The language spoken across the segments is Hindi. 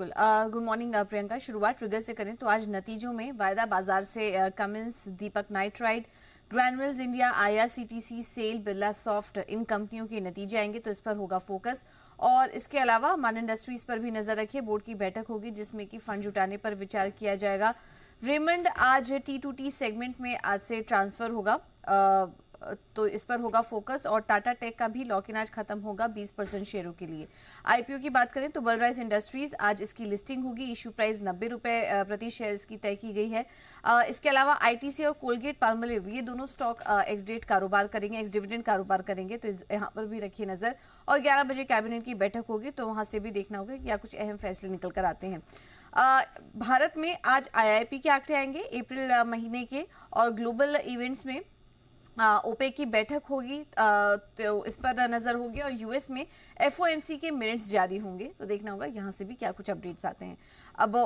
बिल्कुल। Good morning Priyanka. शुरुआत ट्रिगर से करें तो आज नतीजों में वायदा बाजार से Cummins, Deepak Nitrite, Granules India, IRCTC, SAIL, Birlasoft, इन कंपनियों के नतीजे आएंगे तो इस पर होगा फोकस। और इसके अलावा मान इंडस्ट्रीज पर भी नजर रखिए। बोर्ड की बैठक होगी जिसमें कि फंड जुटाने पर विचार किया जाएगा। रेमंड आज T2T सेगमेंट में आज से ट्रांसफर होगा, तो इस पर होगा फोकस। और टाटा टेक का भी लॉक इन आज खत्म होगा 20% शेयरों के लिए। आईपीओ की बात करें तो बलराइज इंडस्ट्रीज आज इसकी लिस्टिंग होगी। इश्यू प्राइस 90 रुपए प्रति शेयर इसकी तय की गई है। इसके अलावा आईटीसी और कोलगेट पाल्मोलिव ये दोनों स्टॉक एक्स डेट कारोबार करेंगे, एक्स डिविडेंड कारोबार करेंगे, तो यहाँ पर भी रखिए नजर। और 11 बजे कैबिनेट की बैठक होगी तो वहां से भी देखना होगा कि क्या कुछ अहम फैसले निकल कर आते हैं। भारत में आज आईआईपी के आंकड़े आएंगे अप्रैल महीने के। और ग्लोबल इवेंट्स में ओपेक की बैठक होगी, तो इस पर नजर होगी। और यूएस में एफओएमसी के मिनट्स जारी होंगे तो देखना होगा यहाँ से भी क्या कुछ अपडेट्स आते हैं। अब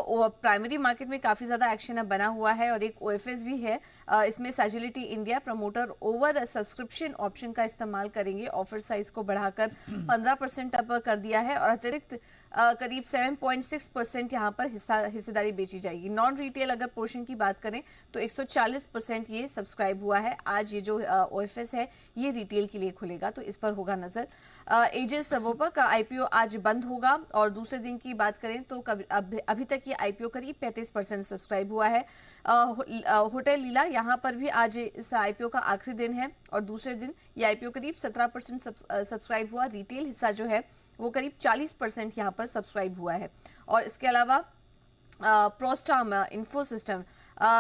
प्राइमरी मार्केट में काफी ज्यादा एक्शन अब बना हुआ है और एक ओएफएस भी है। इसमें Sagility India promoter over subscription option का इस्तेमाल करेंगे। ऑफर साइज को बढ़ाकर 15% अप कर दिया है और अतिरिक्त करीब 7.6% यहाँ पर हिस्सेदारी बेची जाएगी। नॉन रिटेल अगर पोर्शन की बात करें तो 140% ये सब्सक्राइब हुआ है। आज ये जो ओएफएस है ये रिटेल के लिए खुलेगा तो इस पर होगा नजर। एजिस वोपा का आईपीओ आज बंद होगा। और दूसरे दिन की बात करें तो अभी तक ये आईपीओ करीब 35% सब्सक्राइब हुआ है। होटल लीला यहाँ पर भी आज इस आईपीओ का आखिरी दिन है और दूसरे दिन ये आईपीओ करीब 17% सब्सक्राइब हुआ। रिटेल हिस्सा जो है वो करीब 40% यहाँ पर सब्सक्राइब हुआ है। और इसके अलावा प्रोस्टाम इन्फो सिस्टम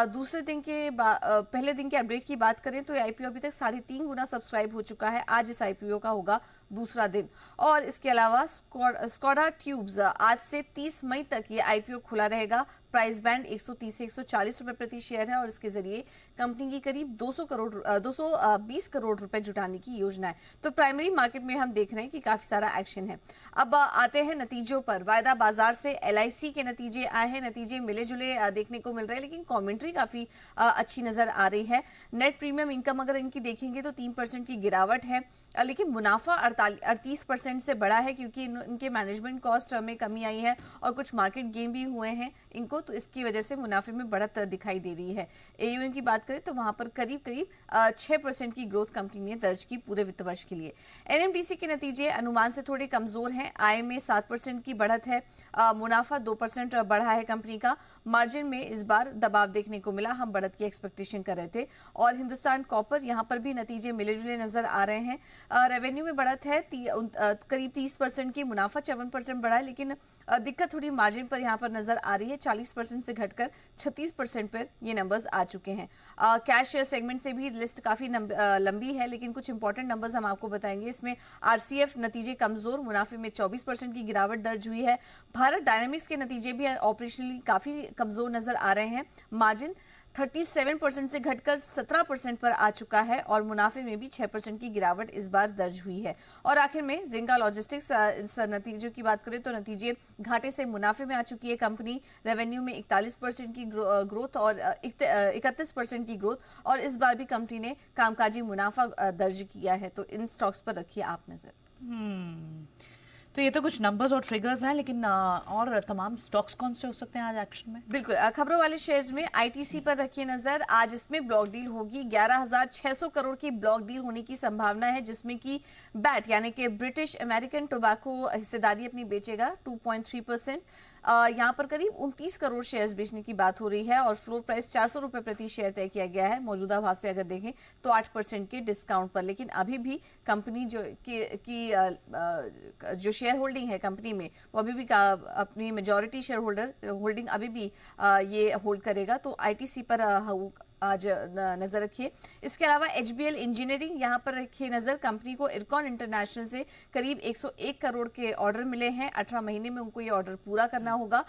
दूसरे दिन के पहले दिन के अपडेट की बात करें तो आईपीओ अभी तक 3.5 गुना सब्सक्राइब हो चुका है। आज इस आईपीओ का होगा दूसरा दिन। और इसके अलावा स्कोडा ट्यूब्स आज से 30 मई तक ये आईपीओ खुला रहेगा। प्राइस बैंड 130 से 140 रुपए प्रति शेयर है और इसके जरिए कंपनी की करीब 220 करोड़ रुपए जुटाने की योजना है। तो प्राइमरी मार्केट में हम देख रहे हैं कि काफी सारा एक्शन है। अब आते हैं नतीजों पर। वायदा बाजार से एलआईसी के नतीजे आए हैं। नतीजे मिले जुले देखने को मिल रहे हैं लेकिन कमेंट्री काफी अच्छी नजर आ रही है। नेट प्रीमियम इनकम अगर इनकी देखेंगे तो 3% की गिरावट है, लेकिन मुनाफा 38% से बढ़ा है क्योंकि इनके मैनेजमेंट कॉस्ट में कमी आई है और कुछ मार्केट गेन भी हुए हैं इनको, तो इसकी वजह से मुनाफे में बढ़त दिखाई दे रही है। एयूएम की बात करें तो वहां पर करीब 6% की ग्रोथ कंपनी ने दर्ज की पूरे वित्त वर्ष के लिए। एनएमडीसी के नतीजे अनुमान से थोड़े कमजोर हैं। आय में 7% की बढ़त है, मुनाफा 2% बढ़ा है कंपनी का। मार्जिन में इस बार दबाव देखने को मिला, हम बढ़त की एक्सपेक्टेशन कर रहे थे। और हिंदुस्तान कॉपर यहाँ पर भी नतीजे मिले जुले नजर आ रहे हैं। रेवेन्यू में बढ़त है करीब 30% की, मुनाफा 54% बढ़ा है, लेकिन दिक्कत थोड़ी मार्जिन पर यहाँ पर नजर आ रही है। 40% से घटकर 36% पर ये नंबर्स आ चुके हैं। कैश सेगमेंट से भी लिस्ट काफी लंबी है लेकिन कुछ इंपॉर्टेंट नंबर्स हम आपको बताएंगे। इसमें आरसीएफ नतीजे कमजोर, मुनाफे में 24% की गिरावट दर्ज हुई है। भारत डायनामिक्स के नतीजे भी ऑपरेशनली काफी कमजोर नजर आ रहे हैं। मार्जिन 37% से घटकर 17% पर आ चुका है और मुनाफे में भी 6% की गिरावट इस बार दर्ज हुई है। और आखिर में जिंका लॉजिस्टिक्स नतीजों की बात करें तो नतीजे घाटे से मुनाफे में आ चुकी है कंपनी। रेवेन्यू में 41% की ग्रोथ और 31% की ग्रोथ और इस बार भी कंपनी ने कामकाजी मुनाफा दर्ज किया है। तो इन स्टॉक्स पर रखिए आप नजर। तो ये तो कुछ नंबर्स और ट्रिगर्स हैं, लेकिन और तमाम स्टॉक्स कौन से हो सकते हैं आज एक्शन में? बिल्कुल, खबरों वाले शेयर्स में आईटीसी पर रखिए नजर। आज इसमें ब्लॉक डील होगी। 11,600 करोड़ की ब्लॉक डील होने की संभावना है जिसमें कि बैट यानी कि ब्रिटिश अमेरिकन टोबैको हिस्सेदारी अपनी बेचेगा 2.3%। यहाँ पर करीब 29 करोड़ शेयर्स बेचने की बात हो रही है और फ्लोर प्राइस 400 रुपए प्रति शेयर तय किया गया है। मौजूदा भाव से अगर देखें तो 8% के डिस्काउंट पर, लेकिन अभी भी कंपनी जो शेयर होल्डिंग है कंपनी में वो अभी भी अपनी मेजॉरिटी शेयर होल्डिंग अभी भी ये होल्ड करेगा। तो आईटीसी पर आज नजर रखिए। इसके अलावा एचबीएल इंजीनियरिंग यहाँ पर रखिए नजर। कंपनी को इरकॉन इंटरनेशनल से करीब 101 करोड़ के ऑर्डर मिले हैं। 18 महीने में उनको ये ऑर्डर पूरा करना होगा।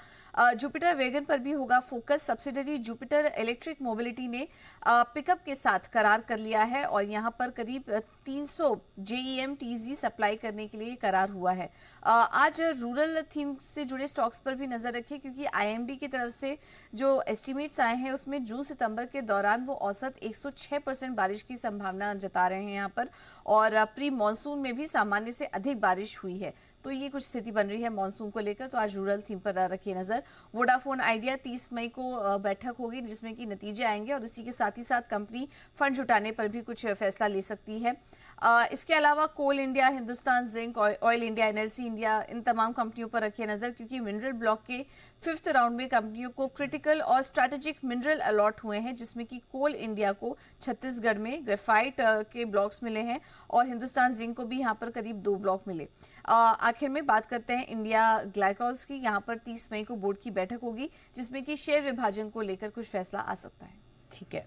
जुपिटर वैगन पर भी होगा focus. Subsidiary Jupiter electric mobility ने पिकअप के साथ करार कर लिया है और यहाँ पर करीब 300 जेईएमटीजी सप्लाई करने के लिए करार हुआ है। आज रूरल थीम से जुड़े स्टॉक्स पर भी नजर रखिए क्योंकि आईएमडी की तरफ से जो एस्टिमेट्स आए हैं उसमें जून सितंबर के दौरान वो औसत 106% बारिश की संभावना जता रहे हैं यहाँ पर। और प्री मॉनसून में भी सामान्य से अधिक बारिश हुई है। तो ये कुछ स्थिति बन रही है मॉनसून को लेकर। तो आज रूरल थीम पर रखिए नजर। वोडाफोन आइडिया 30 मई को बैठक होगी जिसमें कि नतीजे आएंगे और इसी के साथ ही साथ कंपनी फंड जुटाने पर भी कुछ फैसला ले सकती है। इसके अलावा Coal India, Hindustan Zinc, Oil India, NLC India, इन तमाम कंपनियों पर रखिए नजर, क्योंकि मिनरल ब्लॉक के 5th राउंड में कंपनियों को क्रिटिकल और स्ट्रैटेजिक मिनरल अलॉट हुए हैं, जिसमें कि कोल इंडिया को छत्तीसगढ़ में ग्रेफाइट के ब्लॉक्स मिले हैं और हिंदुस्तान जिंक को भी यहाँ पर करीब 2 ब्लॉक मिले। आखिर में बात करते हैं इंडिया ग्लाइकोल्स की। यहाँ पर 30 मई को बोर्ड की बैठक होगी जिसमें कि शेयर विभाजन को लेकर कुछ फैसला आ सकता है। ठीक है।